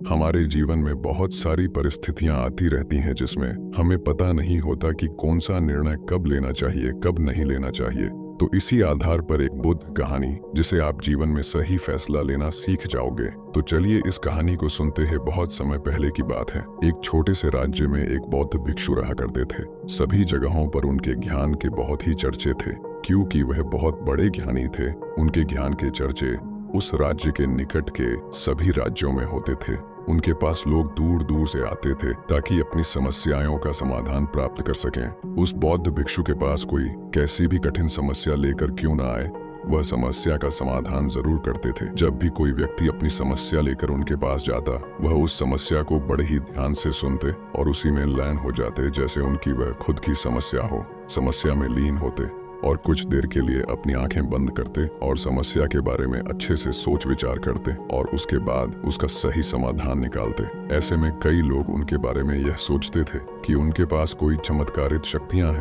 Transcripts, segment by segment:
हमारे जीवन में बहुत सारी परिस्थितियां आती रहती हैं जिसमें हमें पता नहीं होता कि कौन सा निर्णय कब लेना चाहिए, कब नहीं लेना चाहिए। तो इसी आधार पर एक बुद्ध कहानी जिसे आप जीवन में सही फैसला लेना सीख जाओगे। तो चलिए इस कहानी को सुनते हैं। बहुत समय पहले की बात है। एक छोटे से राज्य में एक बौद्ध भिक्षु रहा करते थे। सभी जगहों पर उनके ज्ञान के बहुत ही चर्चे थे, क्योंकि वह बहुत बड़े ज्ञानी थे। उनके ज्ञान के चर्चे उस राज्य के निकट के सभी राज्यों में होते थे। उनके पास लोग दूर दूर से आते थे ताकि अपनी समस्याओं का समाधान प्राप्त कर सकें। उस बौद्ध भिक्षु के पास कोई कैसी भी कठिन समस्या लेकर क्यों न आए, वह समस्या का समाधान जरूर करते थे। जब भी कोई व्यक्ति अपनी समस्या लेकर उनके पास जाता, वह उस समस्या को बड़े ही ध्यान से सुनते और उसी में लीन हो जाते, जैसे उनकी वह खुद की समस्या हो। समस्या में लीन होते और कुछ देर के लिए अपनी आंखें बंद करते और समस्या के बारे में अच्छे से सोच विचार करते और उसके बाद उसका सही समाधान निकालते। ऐसे में कई लोग उनके बारे में यह सोचते थे कि उनके पास कोई चमत्कारित शक्तियां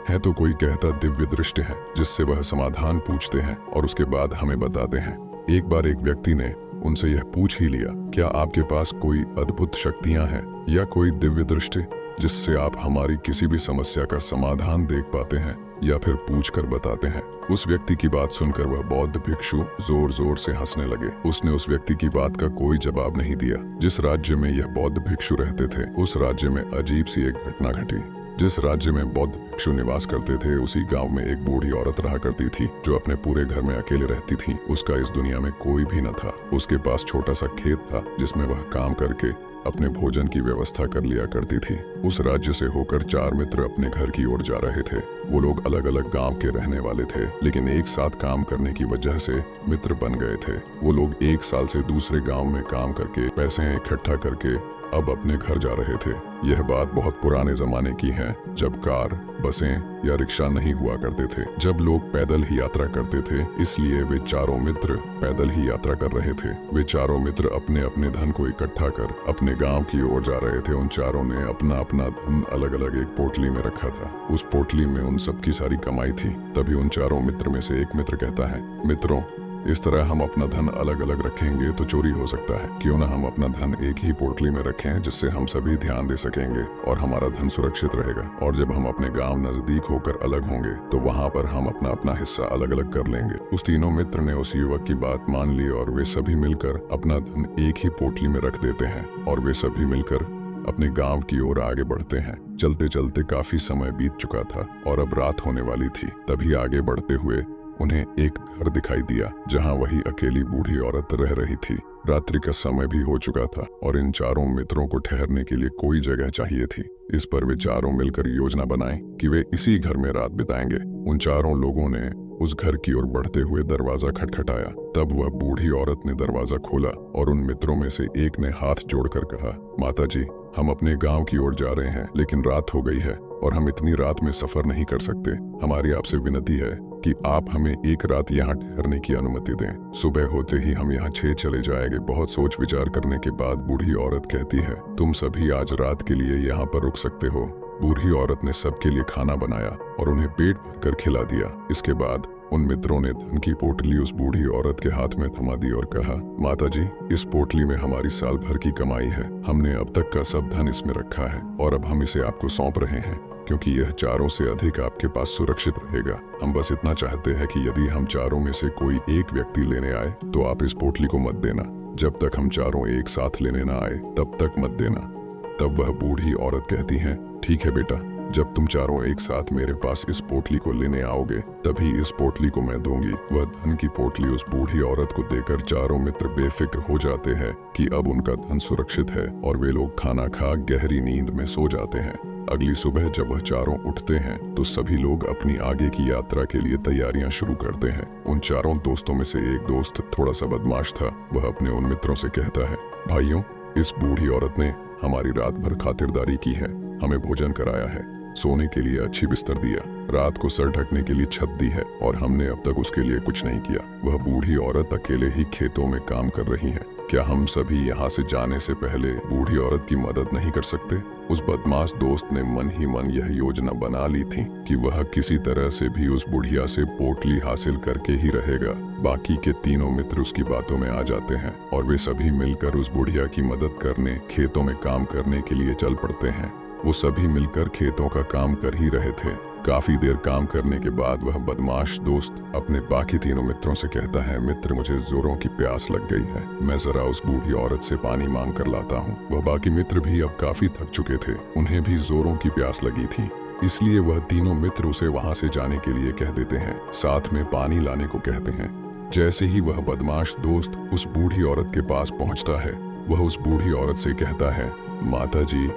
हैं तो कोई कहता दिव्य दृष्टि है जिससे वह समाधान पूछते हैं और उसके बाद हमें बताते हैं। एक बार एक व्यक्ति ने उनसे यह पूछ ही लिया, क्या आपके पास कोई अद्भुत शक्तियां हैं या कोई दिव्य दृष्टि जिससे आप हमारी किसी भी समस्या का समाधान देख पाते हैं या फिर पूछकर बताते हैं। उस व्यक्ति की बात सुनकर वह बौद्ध भिक्षु जोर जोर से हंसने लगे। उसने उस व्यक्ति की बात का कोई जवाब नहीं दिया। जिस राज्य में यह बौद्ध भिक्षु रहते थे, उस राज्य में अजीब सी एक घटना घटी। जिस राज्य में बौद्ध भिक्षु निवास करते थे, उसी गांव में एक बूढ़ी औरत रहा करती थी जो अपने पूरे घर में अकेले रहती थी। उसका इस दुनिया में कोई भी न था। उसके पास छोटा सा खेत था जिसमें वह काम करके अपने भोजन की व्यवस्था कर लिया करती थी। उस राज्य से होकर 4 मित्र अपने घर की ओर जा रहे थे। वो लोग अलग अलग गांव के रहने वाले थे, लेकिन एक साथ काम करने की वजह से मित्र बन गए थे। वो लोग 1 साल से दूसरे गांव में काम करके पैसे इकट्ठा करके अब अपने घर जा रहे थे। यह बात बहुत पुराने जमाने की है, जब कार, बसें या रिक्शा नहीं हुआ करते थे, जब लोग पैदल ही यात्रा करते थे। इसलिए वे चारों मित्र पैदल ही यात्रा कर रहे थे। वे चारों मित्र अपने अपने धन को इकट्ठा कर अपने गांव की ओर जा रहे थे। उन चारों ने अपना अपना धन अलग अलग एक पोटली में रखा था। उस पोटली में उन सबकी सारी कमाई थी। तभी उन चारों मित्र में से एक मित्र कहता है, मित्रों, इस तरह हम अपना धन अलग अलग रखेंगे तो चोरी हो सकता है। क्यों ना हम अपना धन एक ही पोटली में रखें, जिससे हम सभी ध्यान दे सकेंगे और हमारा धन सुरक्षित रहेगा। और जब हम अपने गांव नजदीक होकर अलग होंगे तो वहां पर हम अपना अपना हिस्सा अलग अलग कर लेंगे। उस तीनों मित्र ने उस युवक की बात मान ली और वे सभी मिलकर अपना धन एक ही पोटली में रख देते हैं और वे सभी मिलकर अपने गांव की ओर आगे बढ़ते हैं। चलते चलते काफी समय बीत चुका था और अब रात होने वाली थी। तभी आगे बढ़ते हुए उन्हें एक घर दिखाई दिया जहां वही अकेली बूढ़ी औरत रह रही थी। रात्रि का समय भी हो चुका था और इन चारों मित्रों को ठहरने के लिए कोई जगह चाहिए थी। इस पर वे चारों मिलकर योजना बनाएं कि वे इसी घर में रात बिताएंगे। उन चारों लोगों ने उस घर की ओर बढ़ते हुए दरवाजा खटखटाया। तब वह बूढ़ी औरत ने दरवाजा खोला और उन मित्रों में से एक ने हाथ जोड़कर कहा, माता जी, हम अपने गांव की ओर जा रहे हैं, लेकिन रात हो गई है और हम इतनी रात में सफर नहीं कर सकते। हमारी आपसे विनती है कि आप हमें एक रात यहाँ ठहरने की अनुमति दें। सुबह होते ही हम यहाँ 6 चले जाएंगे। बहुत सोच विचार करने के बाद बूढ़ी औरत कहती है, तुम सभी आज रात के लिए यहाँ पर रुक सकते हो। बूढ़ी औरत ने सबके लिए खाना बनाया और उन्हें पेट भरकर खिला दिया। इसके बाद उन मित्रों ने धन की पोटली उस बूढ़ी औरत के हाथ में थमा दी और कहा, माता जी, इस पोटली में हमारी साल भर की कमाई है। हमने अब तक का सब धन इसमें रखा है और अब हम इसे आपको सौंप रहे हैं, क्योंकि यह चारों से अधिक आपके पास सुरक्षित रहेगा। हम बस इतना चाहते हैं कि यदि हम चारों में से कोई एक व्यक्ति लेने आए तो आप इस पोटली को मत देना। जब तक हम चारों एक साथ लेने ना आए तब तक मत देना। तब वह बूढ़ी औरत कहती है, ठीक है बेटा, जब तुम चारों एक साथ मेरे पास इस पोटली को लेने आओगे तभी इस पोटली को मैं दूंगी। वह धन की पोटली उस बूढ़ी औरत को देकर चारों मित्र बेफिक्र हो जाते हैं कि अब उनका धन सुरक्षित है और वे लोग खाना खा गहरी नींद में सो जाते हैं। अगली सुबह जब वह चारों उठते हैं तो सभी लोग अपनी आगे की यात्रा के लिए तैयारियां शुरू करते हैं। उन चारों दोस्तों में से एक दोस्त थोड़ा सा बदमाश था। वह अपने उन मित्रों से कहता है, भाइयों, इस बूढ़ी औरत ने हमारी रात भर खातिरदारी की है, हमें भोजन कराया है, सोने के लिए अच्छी बिस्तर दिया, रात को सर ढकने के लिए छत दी है और हमने अब तक उसके लिए कुछ नहीं किया। वह बूढ़ी औरत अकेले ही खेतों में काम कर रही है। क्या हम सभी यहाँ से जाने से पहले बूढ़ी औरत की मदद नहीं कर सकते? उस बदमाश दोस्त ने मन ही मन यह योजना बना ली थी कि वह किसी तरह से भी उस बुढ़िया से पोटली हासिल करके ही रहेगा। बाकी के तीनों मित्र उसकी बातों में आ जाते हैं और वे सभी मिलकर उस बुढ़िया की मदद करने खेतों में काम करने के लिए चल पड़ते हैं। वो सभी मिलकर खेतों का काम कर ही रहे थे। काफी देर काम करने के बाद वह बदमाश दोस्त अपने बाकी तीनों मित्रों से कहता है, मित्र मुझे जोरों की प्यास लग गई है, मैं जरा उस बूढ़ी औरत से पानी मांग कर लाता हूँ। वह बाकी मित्र भी अब काफी थक चुके थे, उन्हें भी जोरों की प्यास लगी थी, इसलिए वह तीनों मित्र उसे वहाँ से जाने के लिए कह देते हैं, साथ में पानी लाने को कहते हैं। जैसे ही वह बदमाश दोस्त उस बूढ़ी औरत के पास पहुँचता है, वह उस बूढ़ी औरत से कहता है, माता जी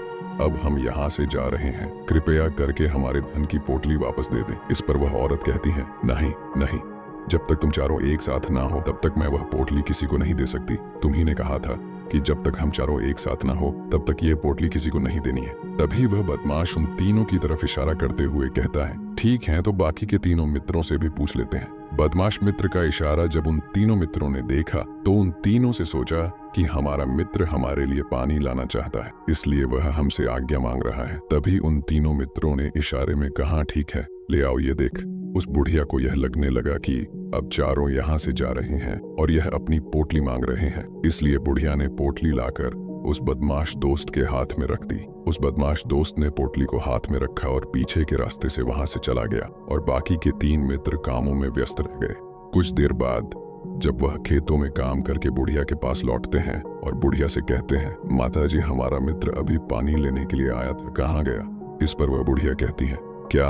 अब हम यहाँ से जा रहे हैं, कृपया करके हमारे धन की पोटली वापस दे दें। इस पर वह औरत कहती है, नहीं नहीं, जब तक तुम चारों एक साथ ना हो तब तक मैं वह पोटली किसी को नहीं दे सकती। तुम्ही ने कहा था कि जब तक हम चारों एक साथ ना हो तब तक ये पोटली किसी को नहीं देनी है। तभी वह बदमाश उन तीनों की तरफ इशारा करते हुए कहता है, ठीक है तो बाकी के तीनों मित्रों से भी पूछ लेते हैं। बदमाश मित्र का इशारा जब उन तीनों मित्रों ने देखा तो उन तीनों से सोचा कि हमारा मित्र हमारे लिए पानी लाना चाहता है, इसलिए वह हमसे आज्ञा मांग रहा है। तभी उन तीनों मित्रों ने इशारे में कहा, ठीक है ले आओ ये देख। उस बुढ़िया को यह लगने लगा कि अब चारों यहाँ से जा रहे हैं और यह अपनी पोटली मांग रहे हैं, इसलिए बुढ़िया ने पोटली लाकर उस बदमाश दोस्त के हाथ में रख दी। उस बदमाश दोस्त ने पोटली को हाथ में रखा और पीछे के रास्ते से वहां से चला गया और बाकी के तीन मित्र कामों में व्यस्त रह गए। कुछ देर बाद जब वह खेतों में काम करके बुढ़िया के पास लौटते हैं और बुढ़िया से कहते हैं, माताजी हमारा मित्र अभी पानी लेने के लिए आया था, कहाँ गया? इस पर वह बुढ़िया कहती है, क्या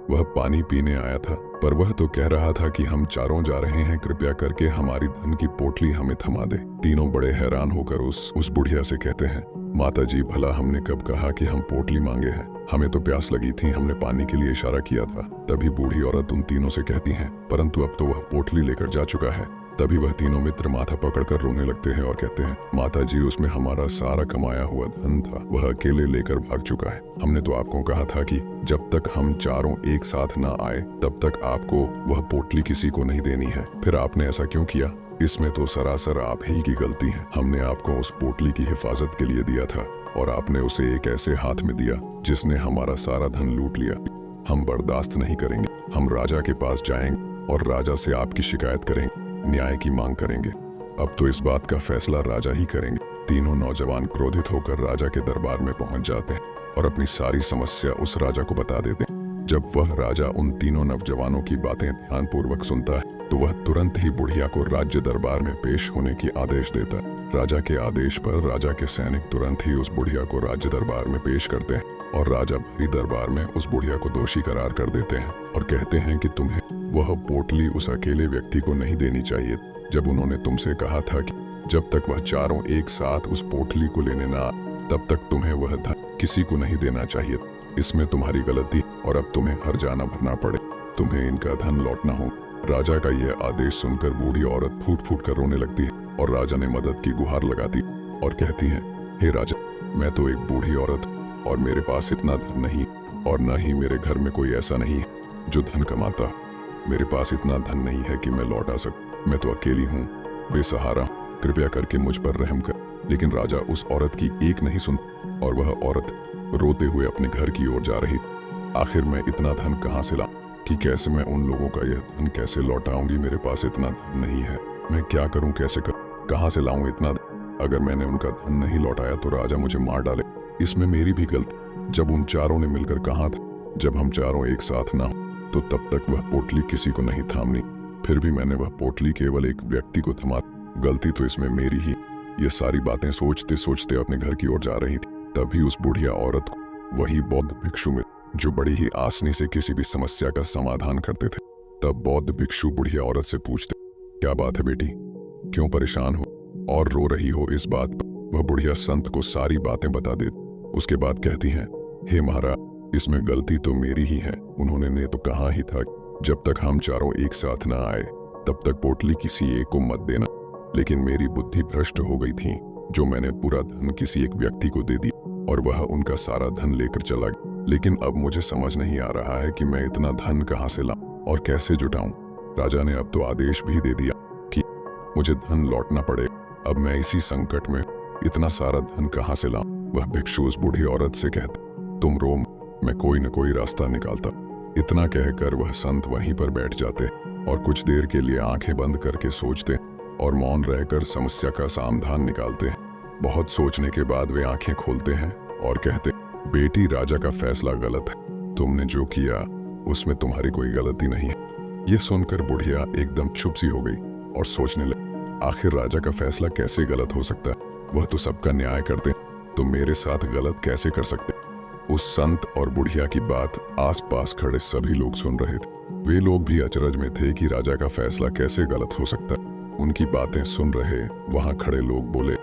वह पानी पीने आया था? पर वह तो कह रहा था कि हम चारों जा रहे हैं, कृपया करके हमारी धन की पोटली हमें थमा दे। तीनों बड़े हैरान होकर उस बुढ़िया से कहते हैं, माताजी भला हमने कब कहा कि हम पोटली मांगे हैं? हमें तो प्यास लगी थी, हमने पानी के लिए इशारा किया था। तभी बूढ़ी औरत उन तीनों से कहती है, परंतु अब तो वह पोटली लेकर जा चुका है। तभी वह तीनों मित्र माथा पकड़कर रोने लगते हैं और कहते हैं, माताजी उसमें हमारा सारा कमाया हुआ धन था, वह अकेले लेकर भाग चुका है। हमने तो आपको कहा था कि जब तक हम चारों एक साथ ना आए तब तक आपको वह पोटली किसी को नहीं देनी है, फिर आपने ऐसा क्यों किया? इसमें तो सरासर आप ही की गलती है। हमने आपको उस पोटली की हिफाजत के लिए दिया था और आपने उसे एक ऐसे हाथ में दिया जिसने हमारा सारा धन लूट लिया। हम बर्दाश्त नहीं करेंगे, हम राजा के पास जाएंगे और राजा से आपकी शिकायत करेंगे, न्याय की मांग करेंगे। अब तो इस बात का फैसला राजा ही करेंगे। तीनों नौजवान क्रोधित होकर राजा के दरबार में पहुंच जाते हैं और अपनी सारी समस्या उस राजा को बता देते हैं। जब वह राजा उन तीनों नौजवानों की बातें ध्यानपूर्वक सुनता है तो वह तुरंत ही बुढ़िया को राज्य दरबार में पेश होने की आदेश देता है। राजा के आदेश पर राजा के सैनिक तुरंत ही उस बुढ़िया को राज्य दरबार में पेश करते हैं और राजा भरी दरबार में उस बुढ़िया को दोषी करार कर देते हैं और कहते हैं कि तुम्हें वह पोटली उस अकेले व्यक्ति को नहीं देनी चाहिए, जब उन्होंने तुमसे कहा था कि जब तक वह चारों एक साथ उस पोटली को लेने ना तब तक तुम्हें वह धन किसी को नहीं देना चाहिए। इसमें तुम्हारी गलती और अब तुम्हें हर जाना भरना पड़े, तुम्हें इनका धन लौटना हो। राजा का यह आदेश सुनकर बूढ़ी औरत फूट फूट कर रोने लगती है और राजा ने मदद की गुहार लगाती और कहती है, हे राजा, मैं तो एक बूढ़ी औरत और मेरे पास इतना धन नहीं और न ही मेरे घर में कोई ऐसा नहीं है जो धन कमाता। मेरे पास इतना धन नहीं है कि मैं लौटा सकूं। मैं तो अकेली हूँ, बेसहारा, कृपया करके मुझ पर रहम कर। लेकिन राजा उस औरत की एक नहीं सुन और वह औरत रोते हुए अपने घर की ओर जा रही। आखिर मैं इतना धन कहाँ से लाऊं कि कैसे मैं उन लोगों का यह धन कैसे लौटाऊंगी? मेरे पास इतना धन नहीं है, मैं क्या करूं, कैसे करूं, कहाँ से लाऊं इतना धन? अगर मैंने उनका धन नहीं लौटाया तो राजा मुझे मार डाले, इसमें मेरी भी गलती। जब उन चारों ने मिलकर कहा था जब हम चारों एक साथ ना हो तो तब तक वह पोटली किसी को नहीं थामनी, फिर भी मैंने वह पोटली केवल एक व्यक्ति को थमा, गलती तो इसमें मेरी ही। ये सारी बातें सोचते सोचते अपने घर की ओर जा रही थी। तभी उस बुढ़िया औरत को वही बौद्ध भिक्षु मिले जो बड़ी ही आसानी से किसी भी समस्या का समाधान करते थे। तब बौद्ध भिक्षु बुढ़िया औरत से पूछते, क्या बात है बेटी, क्यों परेशान हो और रो रही हो? इस बात पर वह बुढ़िया संत को सारी बातें बता देती। उसके बाद कहती हैं, हे महाराज, इसमें गलती तो मेरी ही है। उन्होंने ने तो कहा ही था जब तक हम चारों एक साथ ना आए तब तक पोटली किसी एक को मत देना, लेकिन मेरी बुद्धि भ्रष्ट हो गई थी जो मैंने पूरा धन किसी एक व्यक्ति को दे दिया और वह उनका सारा धन लेकर चला गया। लेकिन अब मुझे समझ नहीं आ रहा है कि मैं इतना धन कहाँ से लाऊं और कैसे जुटाऊं। राजा ने अब तो आदेश भी दे दिया कि मुझे धन लौटना पड़ेगा। अब मैं इसी संकट में इतना सारा धन कहाँ से लाऊं। वह भिक्षु उस बूढ़ी औरत से कहता, तुम रो, मैं कोई न कोई रास्ता निकालता। इतना कहकर वह संत वहीं पर बैठ जाते और कुछ देर के लिए आंखें बंद करके सोचते और मौन रहकर समस्या का समाधान निकालते हैं। बहुत सोचने के बाद वे आंखें खोलते हैं और कहते, बेटी, राजा का फैसला गलत है। तुमने जो किया उसमें तुम्हारी कोई गलती नहीं है। ये सुनकर बुढ़िया एकदम चुप सी हो गई और सोचने लगी, आखिर राजा का फैसला कैसे गलत हो सकता है? वह तो सबका न्याय करते, तो मेरे साथ गलत कैसे कर सकते? उस संत और बुढ़िया की बात आसपास खड़े सभी लोग सुन रहे थे। वे लोग भी अचरज में थे कि राजा का फैसला कैसे गलत हो सकता है। उनकी बातें सुन रहे वहां खड़े लोग बोले,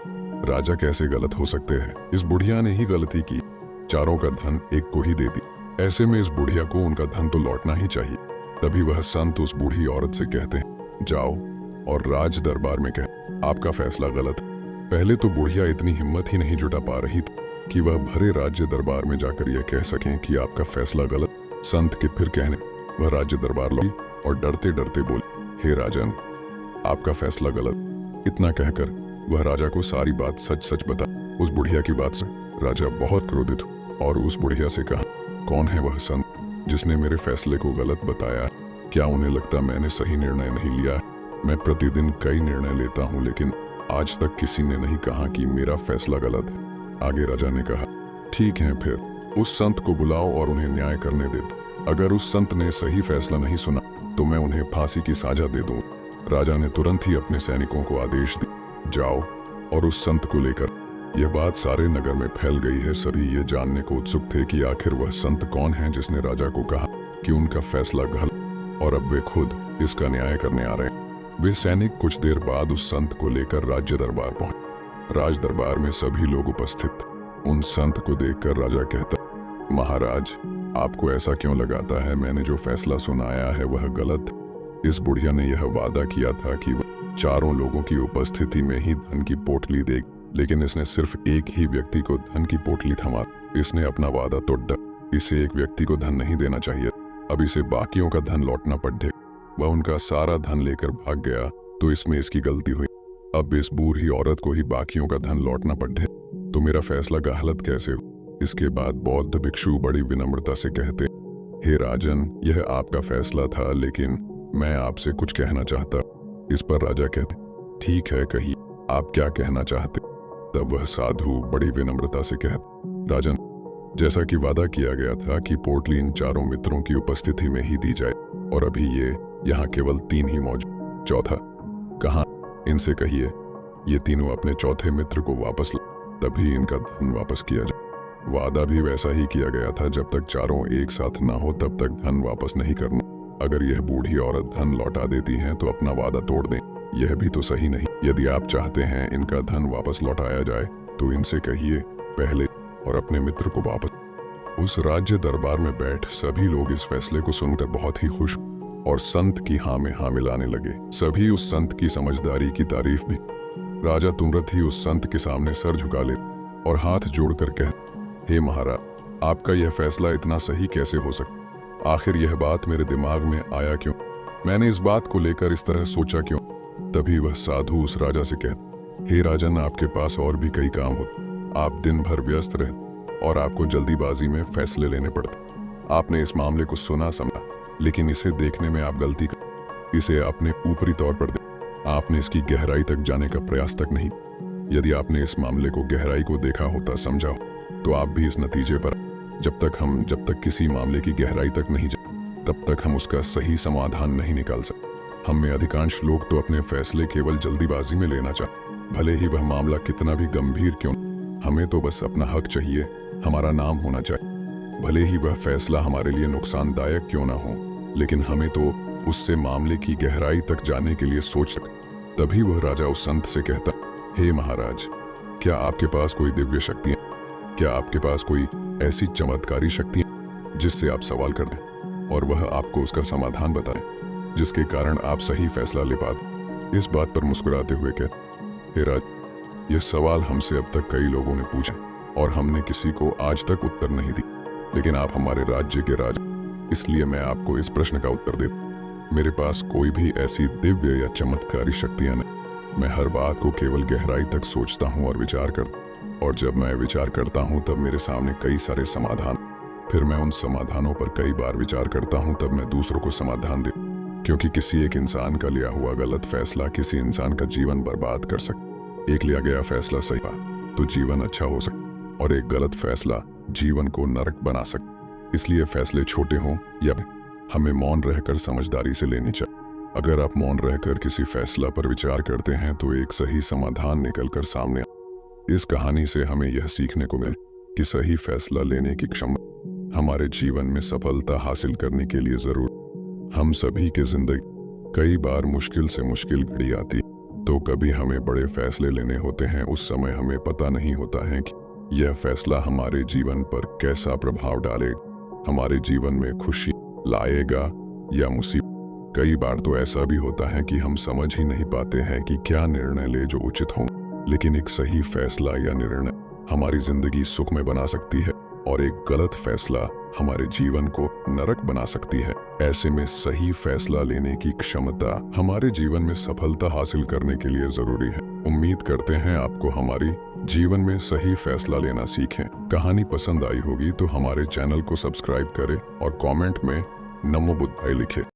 राजा कैसे गलत हो सकते हैं? इस बुढ़िया ने ही गलती की, चारों का धन एक को ही दे दी। ऐसे में इस बुढ़िया को उनका धन तो लौटना ही चाहिए। तभी वह संत उस बूढ़ी औरत से कहते हैं, जाओ और राज दरबार में कह, आपका फैसला गलत है। पहले तो बुढ़िया इतनी हिम्मत ही नहीं जुटा पा रही थी कि वह भरे राज्य दरबार में जाकर यह कह सकें कि आपका फैसला गलत। संत के फिर कहने वह राज्य दरबार लौटी और डरते डरते बोली, हे राजन, आपका फैसला गलत। इतना कहकर वह राजा को सारी बात सच सच बता। उस बुढ़िया की बात से राजा बहुत क्रोधित हुआ और उस बुढ़िया से कहा, कौन है वह संत जिसने मेरे फैसले को गलत बताया? क्या उन्हें लगता मैंने सही निर्णय नहीं लिया? मैं प्रतिदिन कई निर्णय लेता हूँ, लेकिन आज तक किसी ने नहीं कहा कि मेरा फैसला गलत है। आगे राजा ने कहा, ठीक है, फिर उस संत को बुलाओ और उन्हें न्याय करने दे दो। अगर उस संत ने सही फैसला नहीं सुना तो मैं उन्हें फांसी की सजा दे दूं। राजा ने तुरंत ही अपने सैनिकों को आदेश दिया, जाओ और उस संत को लेकर। यह बात सारे नगर में फैल गई है। सभी ये जानने को उत्सुक थे कि आखिर वह संत कौन है जिसने राजा को कहा कि उनका फैसला गलत और अब वे खुद इसका न्याय करने आ रहे हैं। वे सैनिक कुछ देर बाद उस संत को लेकर राज्य दरबार पहुंचे। राज दरबार में सभी लोग उपस्थित थे। उन संत को देखकर राजा कहता, महाराज, आपको ऐसा क्यों लगाता है? मैंने जो फैसला सुनाया है वह गलत है। इस बुढ़िया ने यह वादा किया था कि वह चारों लोगों की उपस्थिति में ही धन की पोटली देगी, लेकिन इसने सिर्फ एक ही व्यक्ति को धन की पोटली थमा। इसने अपना वादा तोड़। इसे एक व्यक्ति को धन नहीं देना चाहिए। अब इसे बाकियों का धन लौटना पड़ेगा। वह उनका सारा धन लेकर भाग गया तो इसमें इसकी गलती हुई। अब इस बूढ़ी औरत को ही बाकियों का धन लौटना पड़े, तो मेरा फैसला गलत कैसे हो? इसके बाद बौद्ध भिक्षु बड़ी विनम्रता से कहते, हे राजन, यह आपका फैसला था, लेकिन मैं आपसे कुछ कहना चाहता। इस पर राजा कहते, ठीक है, कहिए, आप क्या कहना चाहते? तब वह साधु बड़ी विनम्रता से कहते, राजन, जैसा कि वादा किया गया था कि पोटली इन चारों मित्रों की उपस्थिति में ही दी जाए, और अभी ये यहाँ केवल 3 ही मौजूद। चौथा कहाँ? इनसे कहिए ये तीनों अपने चौथे मित्र को वापस ला, तभी इनका धन वापस किया जाए। वादा भी वैसा ही किया गया था, जब तक चारों एक साथ ना हो तब तक धन वापस नहीं करना। अगर यह बूढ़ी औरत धन लौटा देती है तो अपना वादा तोड़ दें, यह भी तो सही नहीं। यदि आप चाहते हैं इनका धन वापस लौटाया जाए तो इनसे कहिए पहले और अपने मित्र को वापस। उस राज्य दरबार में बैठ सभी लोग इस फैसले को सुनकर बहुत ही खुश और संत की हाँ में हाँ मिलाने लगे। सभी उस संत की समझदारी की तारीफ भी। राजा तुरंत ही उस संत के सामने सर झुका ले और हाथ जोड़कर कह, हे महाराज, आपका यह फैसला इतना सही कैसे हो सकता? आखिर यह बात मेरे दिमाग में आया क्यों? मैंने इस बात को लेकर इस तरह सोचा क्यों? तभी वह साधु उस राजा से कहता, हे राजन, आपके पास और भी कई काम होते, आप दिन भर व्यस्त रहते और आपको जल्दीबाजी में फैसले लेने पड़ते। आपने इस मामले को सुना समझा, लेकिन इसे देखने में आप गलती कर इसे आपने ऊपरी तौर पर आपने इसकी गहराई तक जाने का प्रयास तक नहीं। यदि आपने इस मामले को गहराई को देखा होता, समझा हो, तो आप भी इस नतीजे पर। जब तक किसी मामले की गहराई तक नहीं जाते, तब तक हम उसका सही समाधान नहीं निकाल सकते। हम में अधिकांश लोग तो अपने फैसले केवल जल्दीबाजी में लेना चाहते, भले ही वह मामला कितना भी गंभीर क्यों। हमें तो बस अपना हक चाहिए, हमारा नाम होना चाहिए, भले ही वह फैसला हमारे लिए नुकसानदायक क्यों ना हो, लेकिन हमें तो उससे मामले की गहराई तक जाने के लिए सोच सकते। तभी वह राजा उस संत से कहता, हे महाराज, क्या आपके पास कोई दिव्य शक्तियां? क्या आपके पास कोई ऐसी चमत्कारी शक्तियां जिससे आप सवाल कर दें और वह आपको उसका समाधान बताए, जिसके कारण आप सही फैसला ले पाते? इस बात पर मुस्कुराते हुए कहते, हे राज, यह सवाल हमसे अब तक कई लोगों ने पूछा और हमने किसी को आज तक उत्तर नहीं दी। लेकिन आप हमारे राज्य के राजा, इसलिए मैं आपको इस प्रश्न का उत्तर देता हूं। मेरे पास कोई भी ऐसी दिव्य या चमत्कारी शक्तियां नहीं। मैं हर बात को केवल गहराई तक सोचता हूं और विचार करता हूं, और जब मैं विचार करता हूं तब मेरे सामने कई सारे समाधान, फिर मैं उन समाधानों पर कई बार विचार करता हूं, तब मैं दूसरों को समाधान दे, क्योंकि किसी एक इंसान का लिया हुआ गलत फैसला किसी इंसान का जीवन बर्बाद कर सकता। एक लिया गया फैसला सही तो जीवन अच्छा हो सकता, और एक गलत फैसला जीवन को नरक बना सकता। इसलिए फैसले छोटे हों या हमें मौन रहकर समझदारी से लेनी चाहिए। अगर आप मौन रहकर किसी फैसला पर विचार करते हैं तो एक सही समाधान निकलकर सामने इस कहानी से हमें यह सीखने को मिले कि सही फैसला लेने की क्षमता हमारे जीवन में सफलता हासिल करने के लिए जरूर। हम सभी के जिंदगी कई बार मुश्किल से मुश्किल घड़ी आती है, तो कभी हमें बड़े फैसले लेने होते हैं। उस समय हमें पता नहीं होता है कि यह फैसला हमारे जीवन पर कैसा प्रभाव डालेगा, हमारे जीवन में खुशी लाएगा या मुसीबत। कई बार तो ऐसा भी होता है कि हम समझ ही नहीं पाते हैं कि क्या निर्णय ले जो उचित हो, लेकिन एक सही फैसला या निर्णय हमारी जिंदगी सुखमय बना सकती है और एक गलत फैसला हमारे जीवन को नरक बना सकती है। ऐसे में सही फैसला लेने की क्षमता हमारे जीवन में सफलता हासिल करने के लिए जरूरी है। उम्मीद करते हैं आपको हमारी जीवन में सही फैसला लेना सीखें। कहानी पसंद आई होगी तो हमारे चैनल को सब्सक्राइब करें और कमेंट में नमो बुद्धाय लिखें।